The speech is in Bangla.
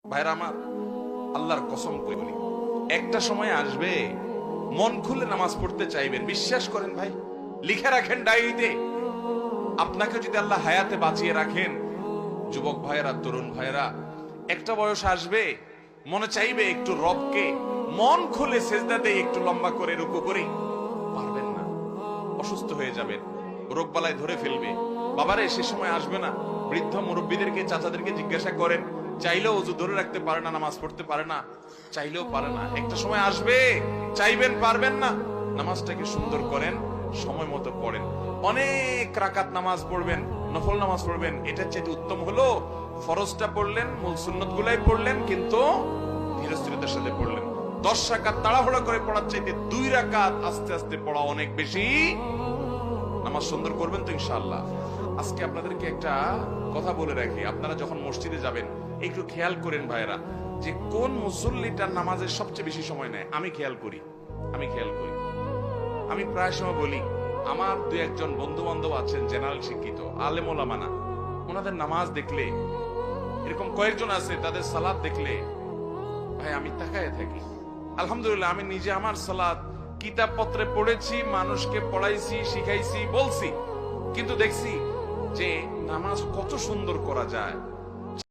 ভাইরা আমার, আল্লাহর কসম করে বলি, একটা সময় আসবে মন খুলে নামাজ পড়তে চাইবেন। বিশ্বাস করেন ভাই, লিখে রাখেন ডায়েরিতে। আপনাকে যদি আল্লাহ হায়াতে বাঁচিয়ে রাখেন, যুবক ভাইয়েরা, তরুণ ভাইয়েরা, একটা বয়স আসবে মনে চাইবে একটু রবকে মন খুলে সেজদা দেই, একটু লম্বা করে রুকু করি। পারবেন না, অসুস্থ হয়ে যাবেন, রোগবালায় ধরে ফেলবে। বাবারে, সে সময় আসবে না? বৃদ্ধ মুরব্বীদেরকে, চাচাদেরকে জিজ্ঞাসা করেন, চাইলেও ওযু ধরে রাখতে পারে না, নামাজ পড়তে পারে না, চাইলেও পারে না। একটা সময় আসবে চাইবেন, পারবেন না। নামাজটাকে সুন্দর করেন, সময় মতো পড়েন। অনেক রাকাত নামাজ পড়বেন, নফল নামাজ পড়বেন। এটা চেয়ে উত্তম হলো ফরজটা পড়লেন, মূল সুন্নত গুলাই পড়লেন, কিন্তু ধীরস্থিরতার সাথে পড়লেন। 10 রাকাত তাড়াহুড়া করে পড়ার চাইতে 2 রাকাত আস্তে আস্তে পড়া অনেক বেশি। নামাজ সুন্দর করবেন তো ইনশাআল্লাহ। আজকে আপনাদেরকে একটা কথা বলে রাখি, আপনারা যখন মসজিদে যাবেন একটু খেয়াল করেন ভাইরা, যে কোন মুসল্লিটার নামাজের সবচেয়ে বেশি সময় নেয়। আমি খেয়াল করি। আমি প্রায় সময় বলি, আমার 2-1 বন্ধু বান্ধব আছেন জেনারেল শিক্ষিত, আলেম ওলামা না, ওনাদের নামাজ দেখলে, এরকম কয়েকজন আছে, তাদের সালাত দেখলে ভাই আমি তাকায় থাকি। আলহামদুলিল্লাহ, আমি নিজে আমার সালাত কিতাব পত্রে পড়েছি, মানুষকে পড়াইছি, শিখাইছি, বলছি, কিন্তু দেখছি যে নামাজ কত সুন্দর করা যায়।